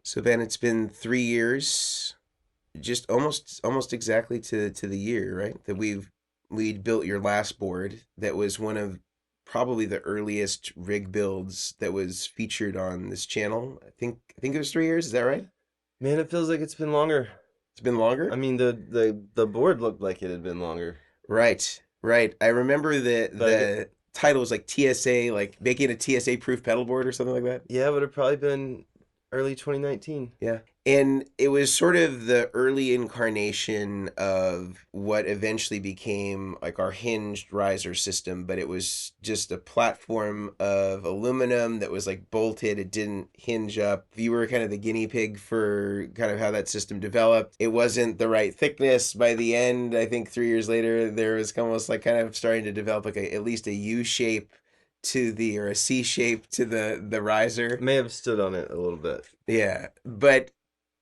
So Ben, it's been 3 years, just almost exactly to the year, right? That we'd built your last board. That was one of probably the earliest rig builds that was featured on this channel. I think it was 3 years. Is that right? Man, it feels like it's been longer. It's been I longer. mean, the board looked like it had been longer, Right, right. I remember the but the title was like TSA, like making a TSA-proof pedal board or something like that. yeah, it would have probably been early 2019. Yeah. And it was sort of the early incarnation of what eventually became like our hinged riser system, but it was just a platform of aluminum that was like bolted. It didn't hinge up. You were kind of the guinea pig for kind of how that system developed. It wasn't the right thickness. By the end, I think 3 years later, there was almost like kind of starting to develop like at least a U shape to the or a C shape to the riser. May have stood on it a little bit. Yeah, but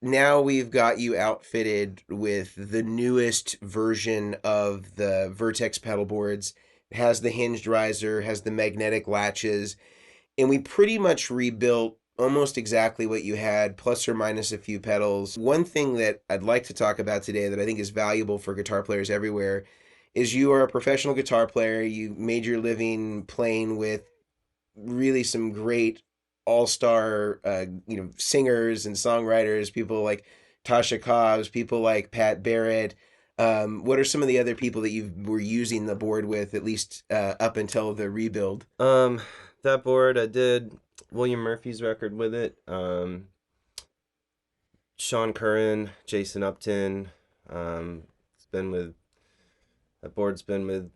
now we've got you outfitted with the newest version of the Vertex pedal boards. It has the hinged riser, has the magnetic latches, and we pretty much rebuilt almost exactly what you had, plus or minus a few pedals. One thing that I'd like to talk about today that I think is valuable for guitar players everywhere is you are a professional guitar player. You made your living playing with really some great all-star singers and songwriters, people like Tasha Cobbs, people like Pat Barrett. What are some of the other people that you were using the board with, at least up until the rebuild? Um, that board I did William Murphy's record with it. Sean Curran, Jason Upton. It's been with that board's been with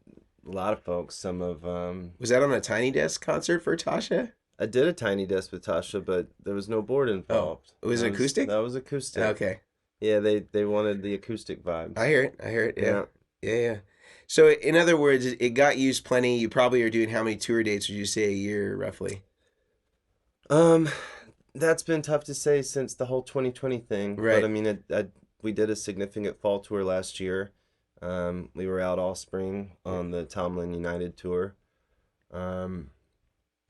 a lot of folks. Some of Was that on a Tiny Desk concert for Tasha? I did a tiny desk with Tasha, but there was no board Oh, involved. was it acoustic? That was acoustic. Okay, Yeah, they wanted the acoustic I vibes. hear it. I hear it. Yeah, Yeah. yeah, yeah. So, in other words, it got used plenty. You probably are doing how many tour dates would you say a year, roughly? Um, that's been tough to say since the whole 2020 thing. But I Right. mean, we did a significant fall tour last year. We were out all spring on the Tomlin United tour. Um,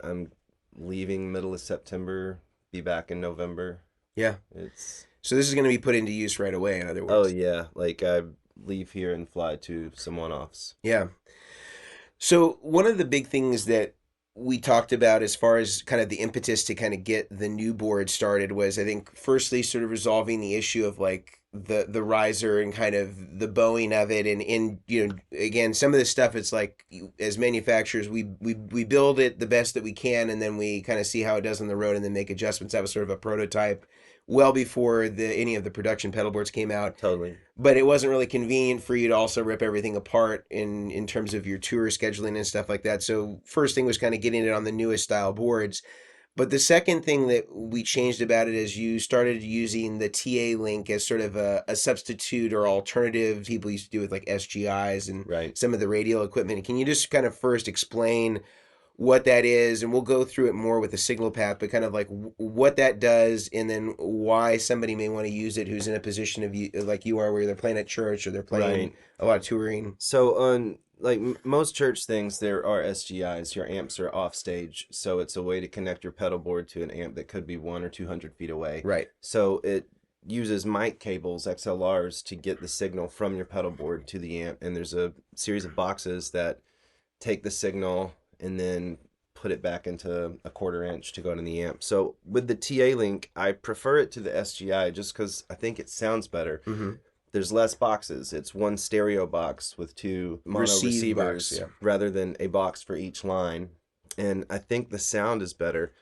I'm leaving middle of September, be back in November. Yeah. It's So this is going to be put into use right away, in other Oh words. yeah, like I leave here and fly to some one-offs. Yeah. So one of the big things that we talked about as far as kind of the impetus to kind of get the new board started was I think firstly sort of resolving the issue of like the riser and kind of the bowing of it and again some of this stuff it's like as manufacturers we build it the best that we can and then we kind of see how it does on the road and then make adjustments. That was sort of a prototype well before any of the production pedal boards came out, Totally. but it wasn't really convenient for you to also rip everything apart in terms of your tour scheduling and stuff like that. So first thing was kind of getting it on the newest style boards. But the second thing that we changed about it is you started using the TA link as sort of a substitute or alternative people used to do with like SGIs and Right. some of the radial equipment. Can you just kind of first explain what that is, and we'll go through it more with the signal path, but kind of like what that does, and then why somebody may want to use it who's in a position of you like you are, where they're playing at church or they're playing Right. a lot of touring. So on like most church things, there are SGIs. Your amps are off stage, so it's a way to connect your pedal board to an amp that could be 1 or 200 feet away. Right. So it uses mic cables, XLRs, to get the signal from your pedal board to the amp, and there's a series of boxes that take the signal and then put it back into a 1/4 inch to go to the amp. So with the TA link, I prefer it to the SGI just because I think it sounds better. Mm-hmm. There's less boxes. It's one stereo box with two mono Receive receivers box, yeah. rather than a box for each line. And I think the sound is better.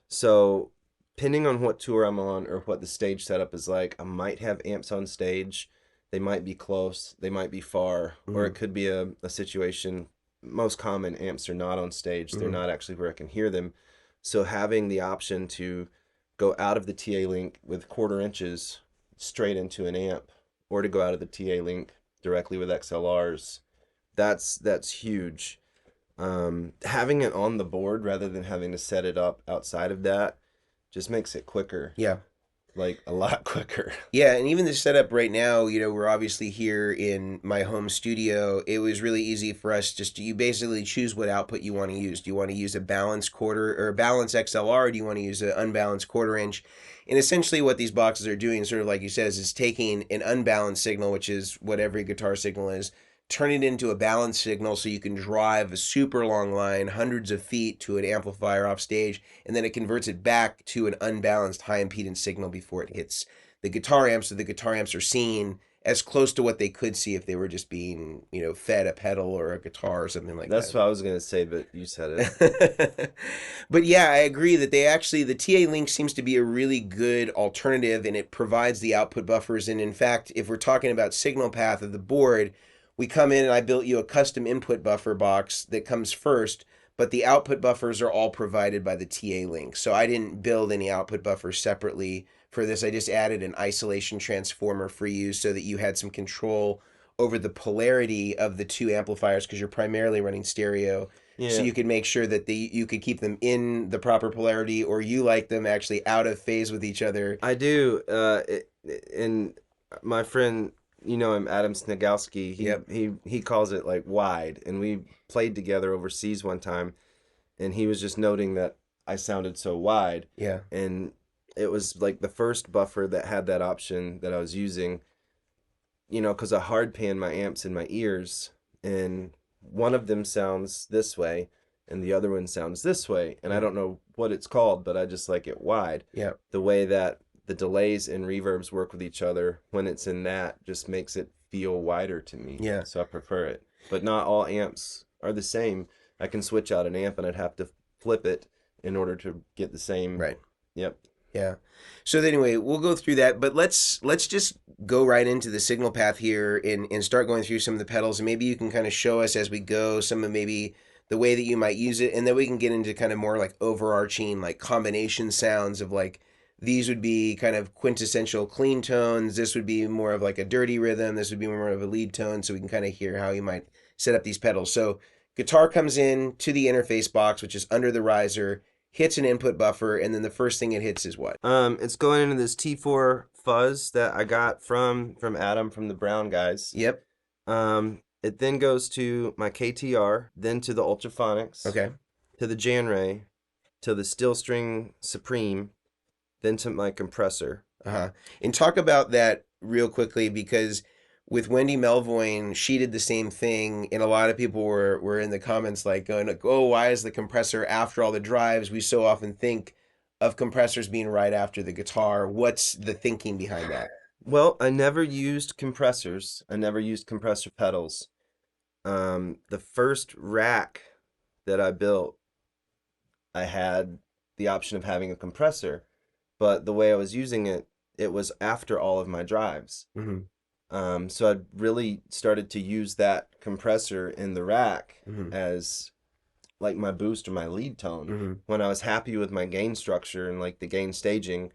So depending on what tour I'm on or what the stage setup is like, I might have amps on stage. They might be close, they might be far, or it could be a situation. Most common amps are not on stage. They're not actually where I can hear them. So having the option to go out of the TA link with 1/4 inches straight into an amp, or to go out of the TA link directly with XLRs, that's huge. Having it on the board rather than having to set it up outside of that just makes it quicker, Yeah. like a lot quicker. Yeah, and even the setup right now, we're obviously here in my home studio. It was really easy for us just to, you basically choose what output you want to use. Do you want to use a balanced quarter or a balanced XLR? Or do you want to use an unbalanced 1/4 inch? And essentially what these boxes are doing, sort of like you said, is taking an unbalanced signal, which is what every guitar signal is, turn it into a balanced signal so you can drive a super long line, hundreds of feet to an amplifier off stage, and then it converts it back to an unbalanced high impedance signal before it hits the guitar amps, so the guitar amps are seeing as close to what they could see if they were just being, fed a pedal or a guitar or something like That's that. what I was gonna say, but you said it. But yeah, I agree that the TA Link seems to be a really good alternative, and it provides the output buffers. And in fact, if we're talking about signal path of the board, we come in and I built you a custom input buffer box that comes first, but the output buffers are all provided by the TA Link. So I didn't build any output buffers separately for this. I just added an isolation transformer for you so that you had some control over the polarity of the two amplifiers, because you're primarily running stereo. So Yeah, you could make sure that you could keep them in the proper polarity, or you like them actually out of phase with each other. I do. And my friend, you know him, Adam Snagowski. He Yep. he he calls it like wide, and we played together overseas one time, and he was just noting that I sounded so wide, Yeah. and it was like the first buffer that had that option that I was using, because I hard pan my amps in my ears, and one of them sounds this way, and the other one sounds this way, and I Mm. don't know what it's called, but I just like it wide. Yeah. The way that the delays and reverbs work with each other when it's in that just makes it feel wider to me. Yeah. So I prefer it. But not all amps are the same. I can switch out an amp and I'd have to flip it in order to get the same. Right. Yep. Yeah. So anyway, we'll go through that, but let's just go right into the signal path here and start going through some of the pedals, and maybe you can kind of show us as we go some of maybe the way that you might use it, and then we can get into kind of more like overarching like combination sounds of like these would be kind of quintessential clean tones, this would be more of like a dirty rhythm, this would be more of a lead tone, so we can kind of hear how you might set up these pedals. So guitar comes in to the interface box, which is under the riser, hits an input buffer, and then the first thing it hits is what? It's going into this T4 fuzz that I got from Adam from the Brown guys. Yep. It then goes to my KTR, then to the Ultraphonics, Okay. to the Janray, to the Steel String Supreme, then to my compressor. Uh-huh. And talk about that real quickly, because with Wendy Melvoin, she did the same thing, and a lot of people were in the comments like going, like, "Oh, why is the compressor after all the drives? We so often think of compressors being right after the guitar. What's the thinking behind that?" Well, I never used compressors. I never used compressor pedals. The first rack that I built, I had the option of having a compressor, but the way I was using it, it was after all of my drives. Mm-hmm. So I really started to use that compressor in the rack Mm-hmm. as like my boost or my lead tone. Mm-hmm. When I was happy with my gain structure and like the gain staging,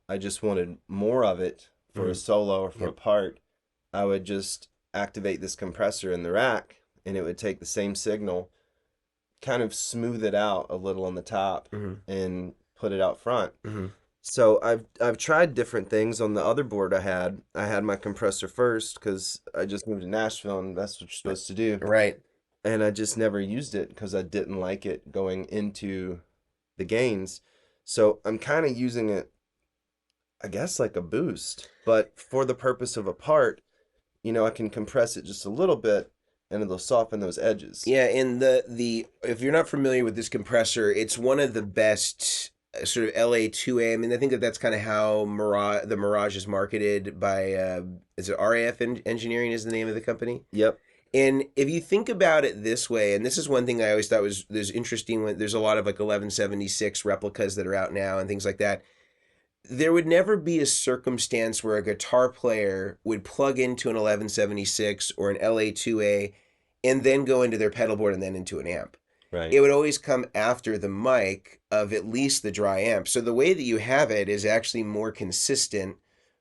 I just wanted more of it for Mm-hmm. a solo or for a Yep. part. I would just activate this compressor in the rack, and it would take the same signal, kind of smooth it out a little on the top, Mm-hmm. and put it out front. Mm-hmm. So I've tried different things on the other board I had. I had my compressor first because I just moved to Nashville and that's what you're supposed to do. Right. And I just never used it because I didn't like it going into the gains. So I'm kind of using it, I guess, like a boost. But for the purpose of a part, I can compress it just a little bit and it'll soften those edges. Yeah, and the if you're not familiar with this compressor, it's one of the best sort of LA2A. I mean, I think that's kind of how the Mirage is marketed by is it RAF Engineering is the name of the company? Yep. And if you think about it this way, and this is one thing I always thought was there's interesting when there's a lot of like 1176 replicas that are out now and things like that. There would never be a circumstance where a guitar player would plug into an 1176 or an LA2A and then go into their pedal board and then into an amp. Right. it would always come after the mic of at least the dry amp. So the way that you have it is actually more consistent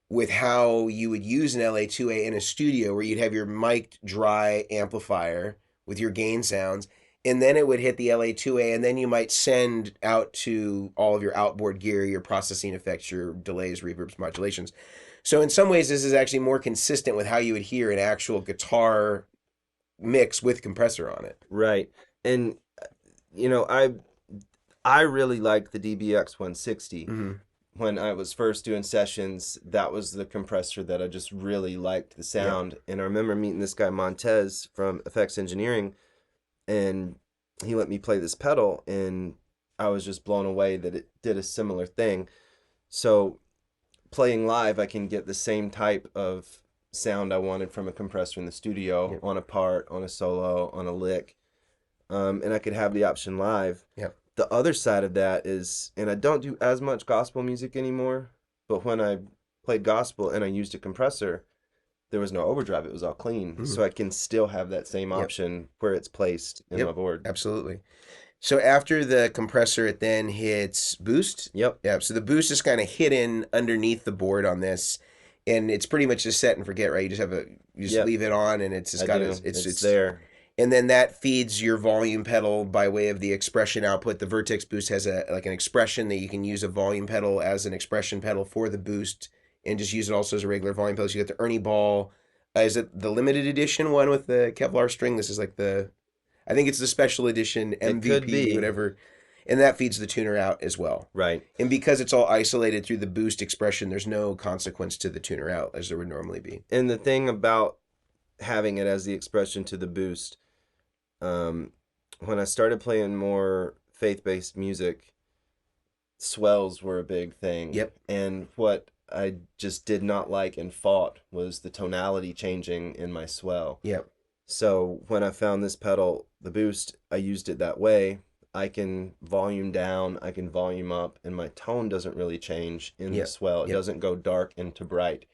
with how you would use an LA2A in a studio where you'd have your mic'd dry amplifier with your gain sounds, and then it would hit the LA2A, and then you might send out to all of your outboard gear, your processing effects, your delays, reverbs, modulations. So in some ways, this is actually more consistent with how you would hear an actual guitar mix with compressor on it. Right. And you know, I really liked the DBX 160. Mm-hmm. When I was first doing sessions, that was the compressor that I just really liked the Yep. sound. And I remember meeting this guy Montez from Effects Engineering, and he let me play this pedal, and I was just blown away that it did a similar thing. So playing live, I can get the same type of sound I wanted from a compressor in the studio Yep. on a part, on a solo, on a lick, and I could have the option live. Yep. The other side of that is, and I don't do as much gospel music anymore, but when I played gospel and I used a compressor, there was no overdrive. It was all clean. Mm-hmm. So I can still have that same Yep. option where it's placed in my Yep. board. Absolutely. So after the compressor, it then hits boost. Yep. Yeah. So the boost is kind of hidden underneath the board on this, and it's pretty much just set and forget, right? You just Yep. leave it on, and it's just I got do. It's it's there. and then that feeds your volume pedal by way of the expression output. The Vertex Boost has a like an expression that you can use a volume pedal as an expression pedal for the boost, and just use it also as a regular volume pedal. So you got the Ernie Ball. Is it the limited edition one with the Kevlar string? This is like the, I think it's the special edition It could MVP, be. whatever, and that feeds the tuner out as well. Right. And because it's all isolated through the boost expression, there's no consequence to the tuner out as there would normally be. And the thing about having it as the expression to the boost, um, when I started playing more faith-based music, swells were a big thing. Yep. And what I just did not like and fought was the tonality changing in my swell. Yep. So when I found this pedal, the boost, I used it that way. I can volume down, I can volume up, and my tone doesn't really change in the Yep. swell. It Yep. doesn't go dark into bright.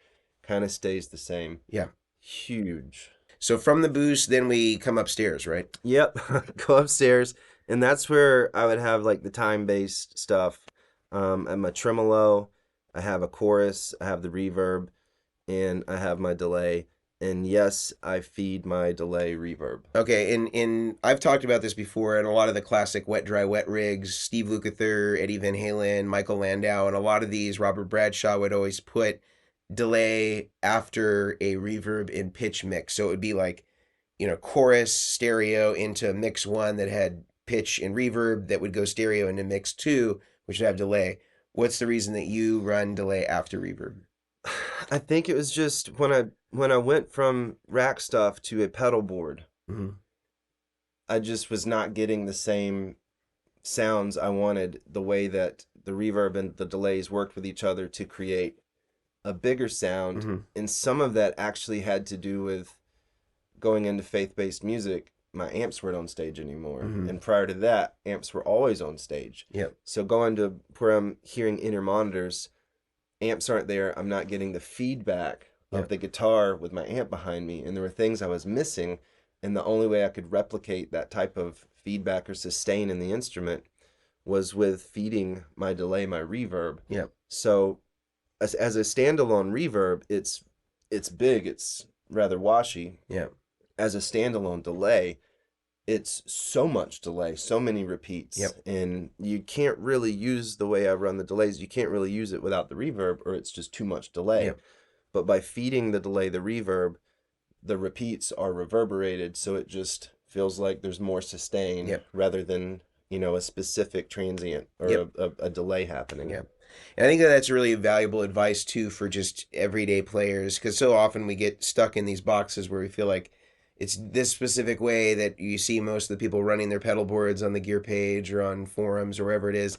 Kind of stays the same. Yeah. Huge. So from the boost, then we come upstairs, right? Yep. Go upstairs. And that's where I would have like the time-based stuff. At my tremolo, I have a chorus, I have the reverb, and I have my delay. And yes, I feed my delay reverb. Okay, and I've talked about this before, and a lot of the classic wet dry wet rigs, Steve Lukather, Eddie Van Halen, Michael Landau, and a lot of these, Robert Bradshaw would always put delay after a reverb and pitch mix. So it would be like, chorus stereo into mix one that had pitch and reverb that would go stereo into mix two, which would have delay. What's the reason that you run delay after reverb? I think it was just when I went from rack stuff to a pedal board, Mm-hmm. I just was not getting the same sounds I wanted, the way that the reverb and the delays worked with each other to create a bigger sound. Mm-hmm. And some of that actually had to do with going into faith-based music. My amps weren't on stage anymore. Mm-hmm. And prior to that, amps were always on stage. Yep. So going to where I'm hearing inner monitors, amps aren't there. I'm not getting the feedback of Yep. the guitar with my amp behind me. And there were things I was missing. And the only way I could replicate that type of feedback or sustain in the instrument was with feeding my delay, my reverb. Yep. So as a standalone reverb, it's big, it's rather washy. Yep. As a standalone delay, it's so much delay, so many repeats. Yep. And you can't really use the way I run the delays. You can't really use it without the reverb, or it's just too much delay. Yep. But by feeding the delay, the reverb, the repeats are reverberated, so it just feels like there's more sustain. Yep. Rather than, a specific transient or Yep. a delay happening. Yeah. And I think that that's really valuable advice too for just everyday players, because so often we get stuck in these boxes where we feel like it's this specific way that you see most of the people running their pedal boards on the gear page or on forums or wherever it is.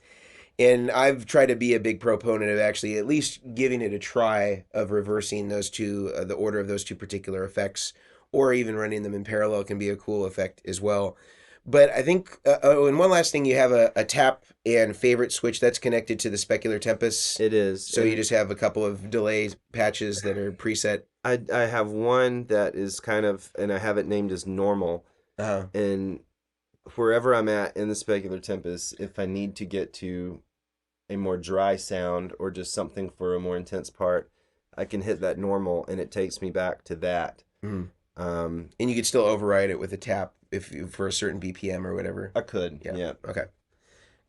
And I've tried to be a big proponent of actually at least giving it a try of reversing those two, the order of those two particular effects, or even running them in parallel can be a cool effect as well. But I think, and one last thing, you have a tap and favorite switch that's connected to the Specular Tempest. It is. So you just have a couple of delay patches that are preset. I have one that is kind of, and I have it named as normal. Uh-huh. And wherever I'm at in the specular tempest, if I need to get to a more dry sound or just something for a more intense part, I can hit that normal and it takes me back to that. Mhm. Um, And you could still override it with a tap if for a certain BPM or whatever. I could, Yeah. yeah. Okay.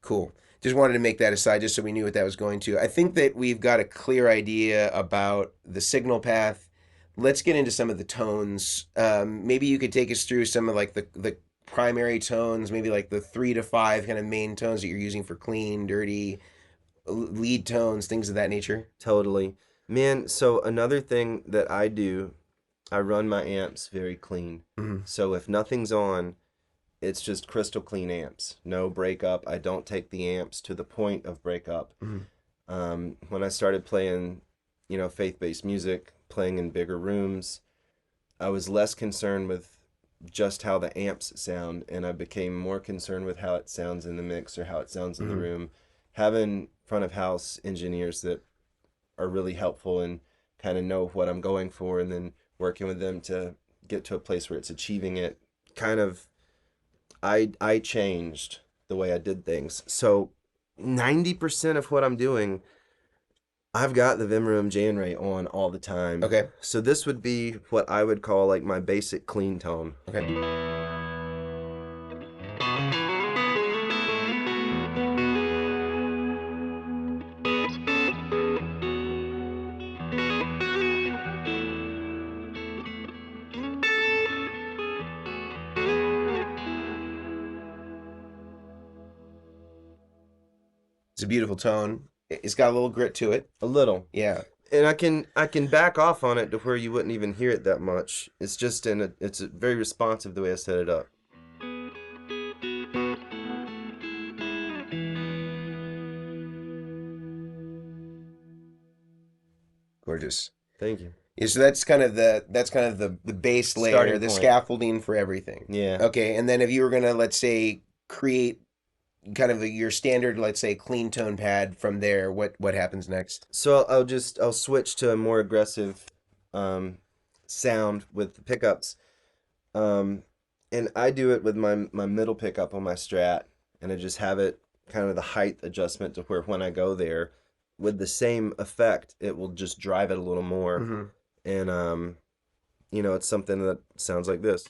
Cool. Just wanted to make that aside just so we knew what that was going to. I think that we've got a clear idea about the signal path. Let's get into some of the tones. Maybe you could take us through some of like the primary tones, maybe like the 3 to 5 kind of main tones that you're using for clean, dirty, lead tones, things of that nature. Totally. Man, so another thing that I do, I run my amps very clean. Mm-hmm. So if nothing's on, it's just crystal clean amps. No breakup. I don't take the amps to the point of breakup. Mm-hmm. When I started playing, faith-based music, playing in bigger rooms, I was less concerned with just how the amps sound, and I became more concerned with how it sounds in the mix or how it sounds in the Mm-hmm. room. Having front of house engineers that are really helpful and kind of know what I'm going for, and then working with them to get to a place where it's achieving it. Kind of, I changed the way I did things. So 90% of what I'm doing, I've got the Vimrum Janray on all the time. Okay. So this would be what I would call like my basic clean tone. Okay. It's a beautiful tone. It's got a little grit to it. A little. Yeah. And I can back off on it to where you wouldn't even hear it that much. It's just it's very responsive the way I set it up. Gorgeous. Thank you. Yeah, so that's kind of the base layer, Starting the point. scaffolding for everything. Yeah. Okay, and then if you were gonna, let's say, create kind of your standard, let's say, clean tone pad from there, what happens next? So I'll switch to a more aggressive um, sound with the pickups, um, and I do it with my middle pickup on my Strat, and I just have it kind of the height adjustment to where when I go there, with the same effect, it will just drive it a little more, Mm-hmm. and it's something that sounds like this.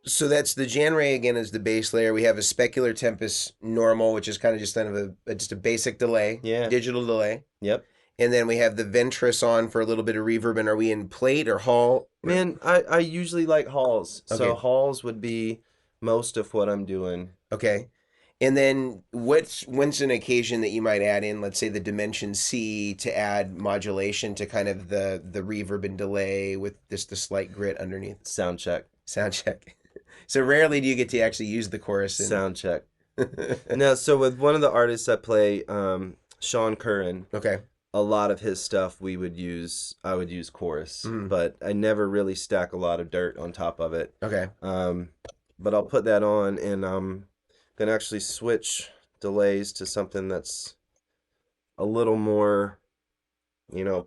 So that's the Jan Ray again is the base layer. We have a specular tempest normal, which is kind of just kind of just a basic delay, Yeah. digital delay. Yep. And then we have the Ventress on for a little bit of reverb. And are we in plate or hall? Man, I usually like halls, so Okay. halls would be most of what I'm doing. Okay. And then when's an occasion that you might add in, let's say, the Dimension C to add modulation to kind of the reverb and delay with just the slight grit underneath? Sound check. Sound check. So rarely do you get to actually use the chorus in. Sound check. No, so with one of the artists I play, Sean Curran, Okay. a lot of his stuff I would use chorus, Mhm. but I never really stack a lot of dirt on top of it. Okay. But I'll put that on, and I'm gonna actually switch delays to something that's a little more,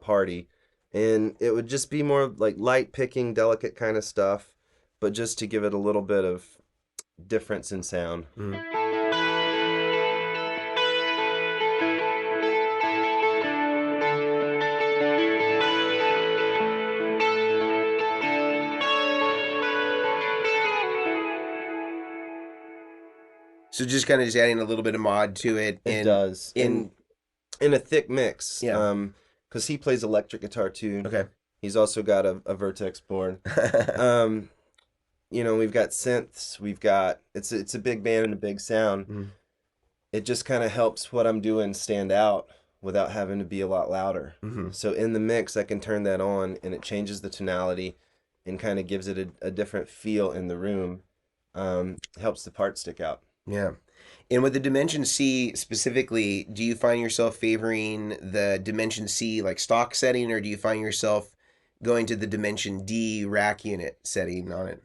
party. And it would just be more like light picking, delicate kind of stuff, but just to give it a little bit of difference in sound. Mhm. So just kind of just adding a little bit of mod to it It does. And in in a thick mix. yeah. Because he plays electric guitar too. Okay. He's also got a Vertex board. We've got synths. We've got it's a big band and a big sound. Mhm. It just kind of helps what I'm doing stand out without having to be a lot louder. Mhm. So in the mix, I can turn that on, and it changes the tonality, and kind of gives it a different feel in the room. Helps the part stick out. Yeah. And with the Dimension C specifically, do you find yourself favoring the Dimension C like stock setting, or do you find yourself going to the Dimension D rack unit setting on it?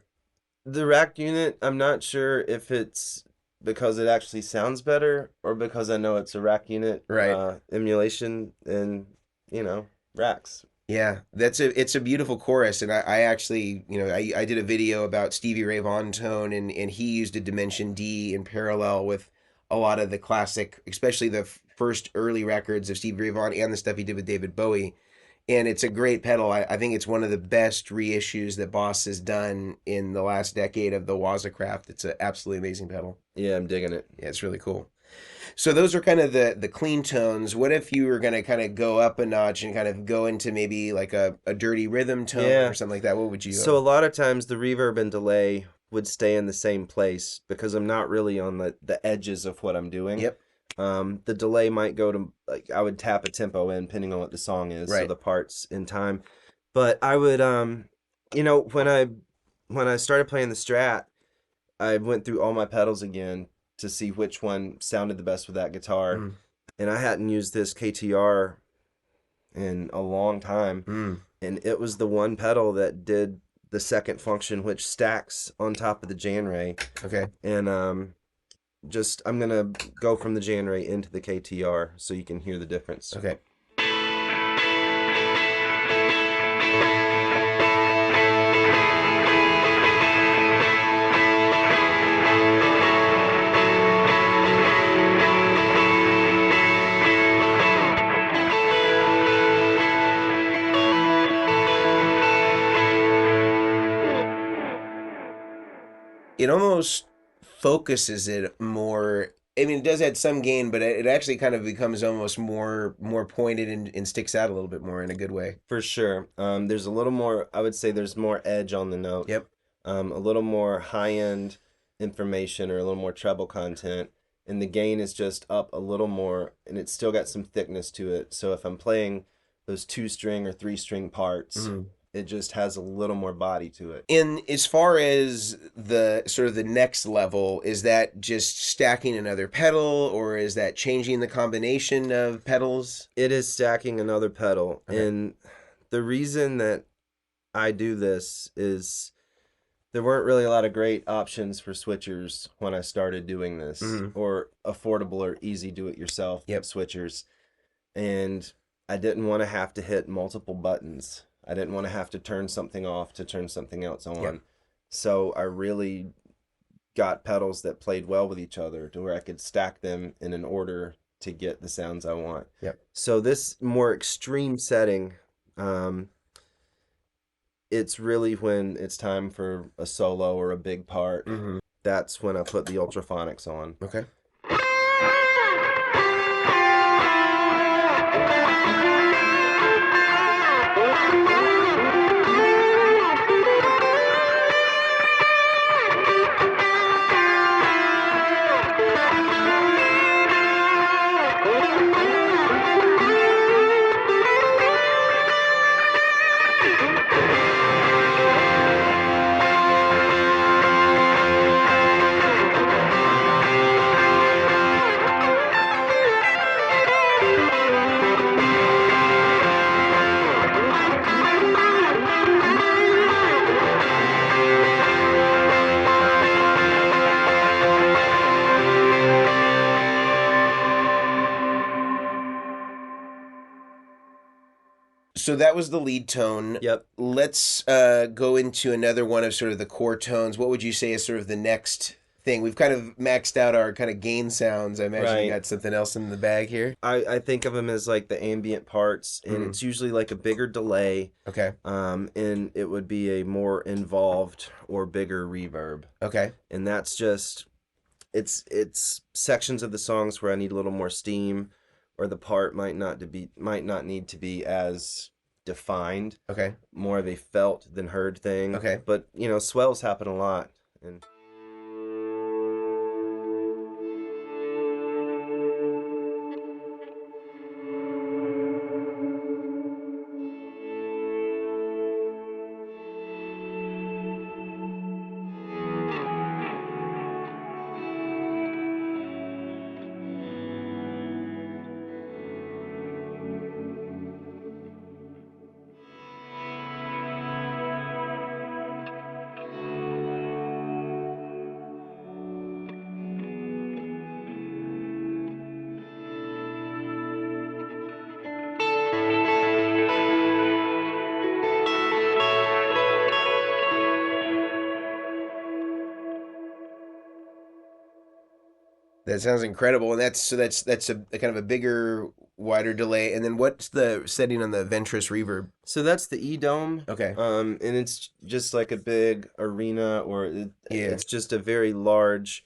The rack unit, I'm not sure if it's because it actually sounds better or because I know it's a rack unit Right. emulation and, racks. Yeah, it's a beautiful chorus, and I actually I did a video about Stevie Ray Vaughan tone, and he used a Dimension D in parallel with a lot of the classic, especially the first early records of Stevie Ray Vaughan and the stuff he did with David Bowie. And it's a great pedal. I think it's one of the best reissues that Boss has done in the last decade of the Wazacraft. It's an absolutely amazing pedal. Yeah, I'm digging it. Yeah, it's really cool. So those are kind of the clean tones. What if you were going to kind of go up a notch and kind of go into maybe like a dirty rhythm tone or Yeah. something like that? What would you So a go? lot of times the reverb and delay would stay in the same place because I'm not really on the edges of what I'm doing. Yep. The delay might go to like I would tap a tempo in depending on what the song is, so Right. the parts in time. But I would when I started playing the Strat, I went through all my pedals again to see which one sounded the best with that guitar. Mm. And I hadn't used this KTR in a long time, Mm. and it was the one pedal that did the second function, which stacks on top of the Jan Ray. Okay. And just I'm gonna go from the Jan Ray into the KTR so you can hear the difference. Okay. It almost focuses it more. I mean, it does add some gain, but it actually kind of becomes almost more pointed and sticks out a little bit more in a good way. For sure. There's a little more. I would say there's more edge on the note. Yep. A little more high end information or a little more treble content, and the gain is just up a little more, and it's still got some thickness to it. So if I'm playing those 2 string or 3 string parts, Mhm. it just has a little more body to it. And as far as the sort of the next level, is that just stacking another pedal, or is that changing the combination of pedals? It is stacking another pedal, Okay. and the reason that I do this is there weren't really a lot of great options for switchers when I started doing this, Hmm. or affordable or easy do it yourself Yep. switchers. And I didn't want to have to hit multiple buttons. I didn't want to have to turn something off to turn something else Yep. on. So I really got pedals that played well with each other to where I could stack them in an order to get the sounds I want. Yep. So this more extreme setting, um, it's really when it's time for a solo or a big part. Hmm. That's when I put the ultraphonics on. Okay. So that was the lead tone. Yep. Let's go into another one of sort of the core tones. What would you say is sort of the next thing? We've kind of maxed out our kind of gain sounds. I imagine you Right. got something else in the bag here. I think of them as like the ambient parts, and Mm. it's usually like a bigger delay, Okay. and it would be a more involved or bigger reverb. Okay. And that's just it's sections of the songs where I need a little more steam, or the part might not need to be as defined, Okay. more of a felt than heard thing. Okay. But swells happen a lot, and That sounds incredible, and that's a kind of a bigger, wider delay. And then what's the setting on the Ventress reverb? So that's the E Dome. Okay. And it's just like a big arena, or Yeah. it's just a very large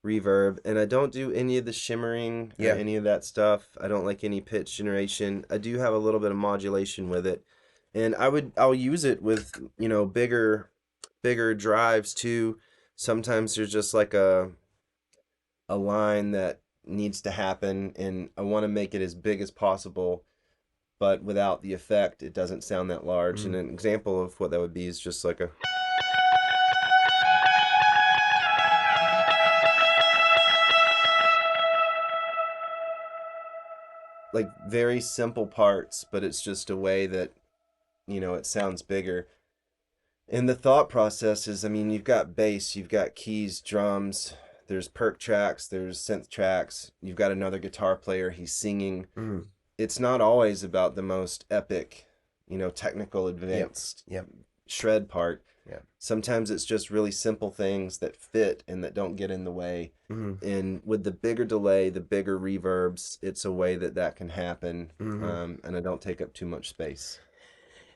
reverb. And I don't do any of the shimmering or Yeah. any of that stuff. I don't like any pitch generation. I do have a little bit of modulation with it, and I'll use it with bigger drives too. Sometimes there's just like a line that needs to happen, and I want to make it as big as possible, but without the effect, it doesn't sound that large. And an example of what that would be is just like a like very simple parts, but it's just a way that it sounds bigger. And the thought process is, I mean, you've got bass, you've got keys, drums, there's perk tracks, there's synth tracks, you've got another guitar player, he's singing. It's not always about the most epic, technical, advanced Yep. shred part. Yeah. Sometimes it's just really simple things that fit and that don't get in the way. And with the bigger delay, the bigger reverbs, it's a way that can happen, and I don't take up too much space.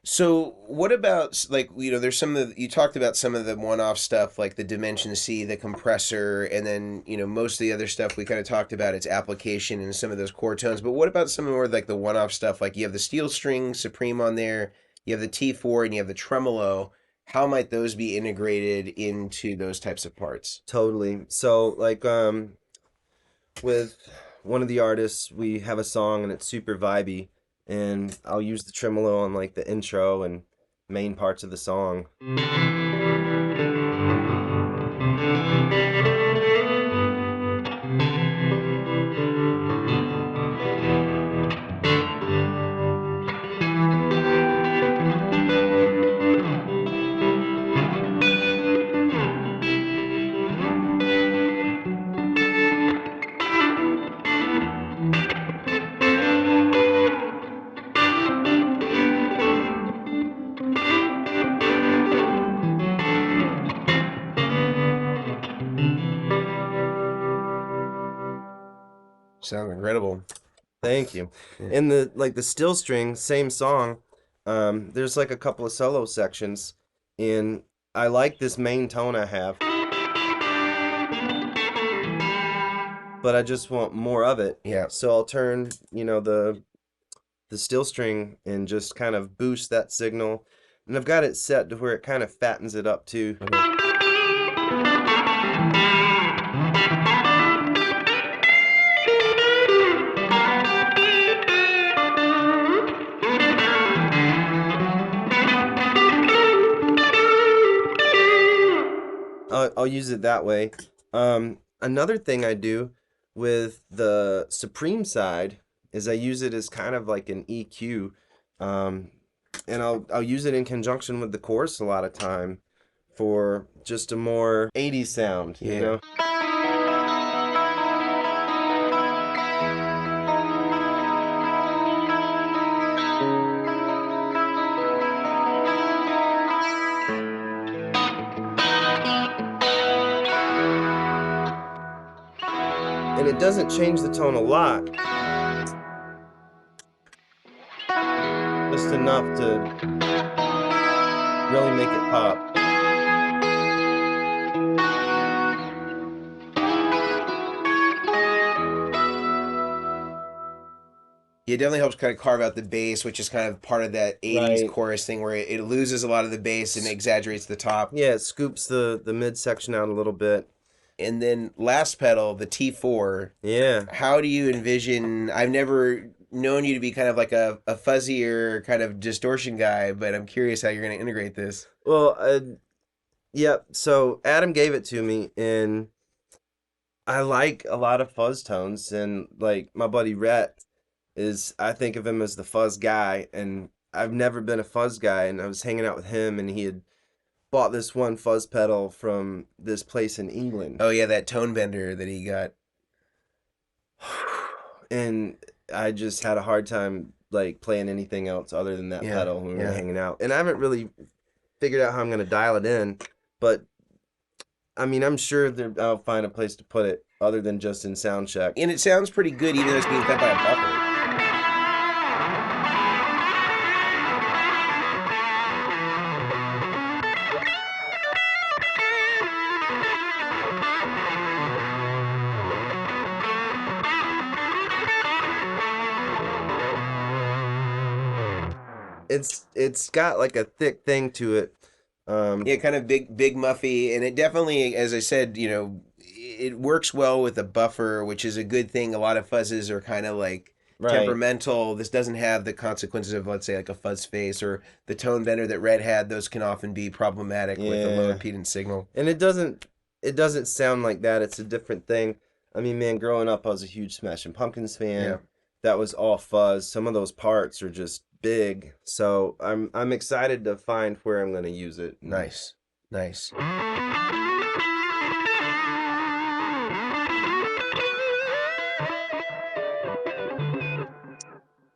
So what about, like, there's some of you talked about some of the one-off stuff like the Dimension C, the compressor, and then most of the other stuff we kind of talked about its application and some of those core tones. But what about some more like the one-off stuff? Like you have the steel string Supreme on there, you have the T4, and you have the tremolo. How might those be integrated into those types of parts? Totally. So like with one of the artists, we have a song and it's super vibey, and I'll use the tremolo on like the intro and main parts of the song. Sounds incredible. Thank you. Yeah. In the steel string, same song, there's like a couple of solo sections, and I like this main tone I have, but I just want more of it. Yeah. So I'll turn, the steel string and just kind of boost that signal. And I've got it set to where it kind of fattens it up too. Okay. I'll use it that way. Another thing I do with the Supreme side is I use it as kind of like an EQ, and I'll use it in conjunction with the chorus a lot of time for just a more 80s sound, Yeah. And it doesn't change the tone a lot, just enough to really make it pop. Yeah, it definitely helps kind of carve out the bass, which is kind of part of that 80s Right. chorus thing where it loses a lot of the bass and exaggerates the top. Yeah, it scoops the midsection out a little bit. And then last pedal, the T4, Yeah. how do you envision? I've never known you to be kind of like a fuzzier kind of distortion guy, but I'm curious how you're going to integrate this. Well, yeah, so Adam gave it to me, and I like a lot of fuzz tones, and like my buddy Rhett I think of him as the fuzz guy, and I've never been a fuzz guy, and I was hanging out with him, and he had bought this one fuzz pedal from this place in England. Oh, yeah, that tone bender that he got. And I just had a hard time like playing anything else other than that Yeah, pedal when we were yeah. hanging out. And I haven't really figured out how I'm gonna dial it in, but I mean, I'm sure that I'll find a place to put it other than just in sound check. And it sounds pretty good, even though it's being fed by a buffer. It's got like a thick thing to it. Yeah, kind of big muffy, and it definitely, as I said, it works well with a buffer, which is a good thing. A lot of fuzzes are kind of like Right. temperamental. This doesn't have the consequences of, let's say, like a fuzz face or the tone bender that Red had. Those can often be problematic with a low Yeah. impedance signal. And it doesn't sound like that. It's a different thing. I mean, man, growing up I was a huge Smashing Pumpkins Yeah, fan. That was all fuzz. Some of those parts are just big. So I'm excited to find where I'm gonna use it. And nice, nice.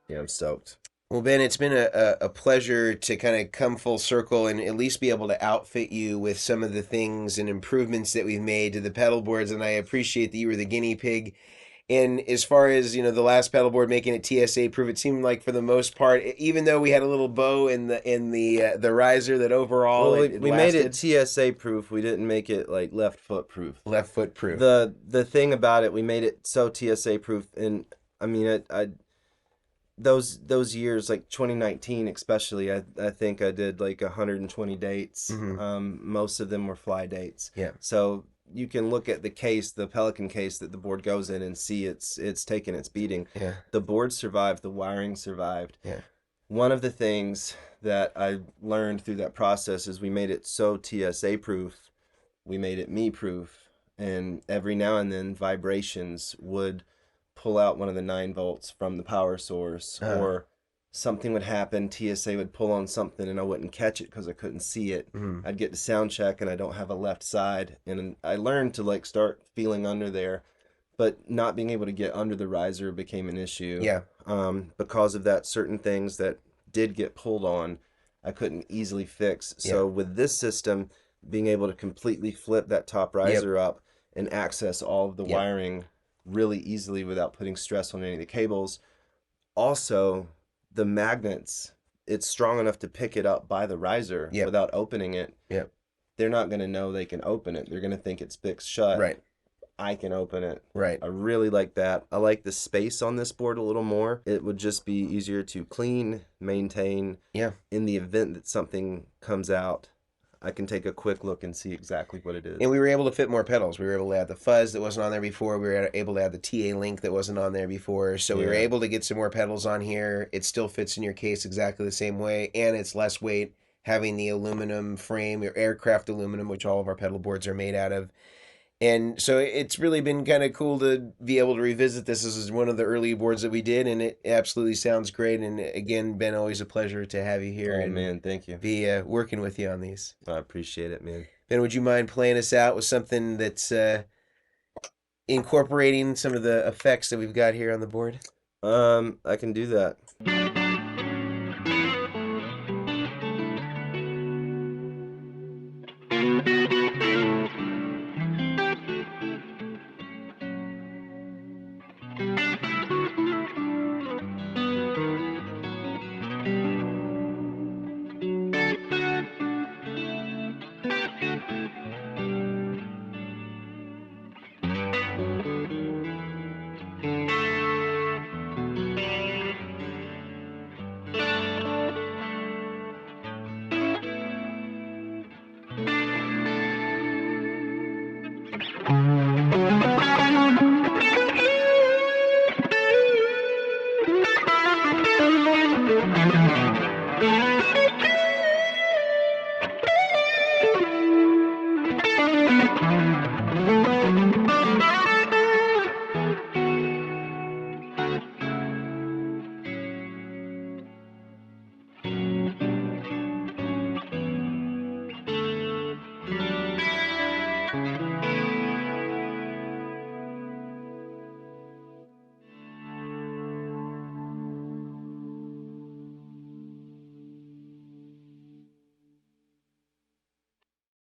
yeah, I'm stoked. Well, Ben, it's been a pleasure to kind of come full circle and at least be able to outfit you with some of the things and improvements that we've made to the pedal boards. And I appreciate that you were the guinea pig. And as far as the last pedal board making it TSA proof, it seemed like for the most part, even though we had a little bow in the riser, that overall Well, we, it we made it lasted. TSA proof. We didn't make it like left foot proof. Left foot proof. The thing about it, we made it so TSA proof, and I mean, I those years like 2019 especially, I think I did like 120 dates. Hmm. Most of them were fly dates. Yeah, So you can look at the case, the Pelican case that the board goes in, and see it's taken its beating. yeah, The board survived, the wiring survived. yeah, One of the things that I learned through that process is we made it so TSA proof, we made it me proof, and every now and then vibrations would pull out one of the 9 volts from the power source, uh, or something would happen, TSA would pull on something and I wouldn't catch it because I couldn't see it. mm, I'd get to sound check and I don't have a left side, and I learned to like start feeling under there, but not being able to get under the riser became an issue. yeah, Because of that, certain things that did get pulled on I couldn't easily fix. yeah, So with this system, being able to completely flip that top yep, riser up and access all of the yep, wiring really easily without putting stress on any of the cables. Also, the magnets, it's strong enough to pick it up by the riser yep, without opening it. yep. They're not going to know they can open it. They're going to think it's fixed shut. Right, I can open it. right. I really like that. I like the space on this board a little more. It would just be easier to clean, maintain. Yeah. In the event that something comes out, I can take a quick look and see exactly what it is. And we were able to fit more pedals. We were able to add the fuzz that wasn't on there before. We were able to add the TA link that wasn't on there before. So we were Yeah. able to get some more pedals on here. It still fits in your case exactly the same way, and it's less weight having the aluminum frame, your aircraft aluminum, which all of our pedal boards are made out of. And so it's really been kind of cool to be able to revisit this. This is one of the early boards that we did, and it absolutely sounds great. And again, Ben, always a pleasure to have you here Oh, and man, thank you. be working with you on these. I appreciate it, man. Ben, would you mind playing us out with something that's incorporating some of the effects that we've got here on the board? I can do that.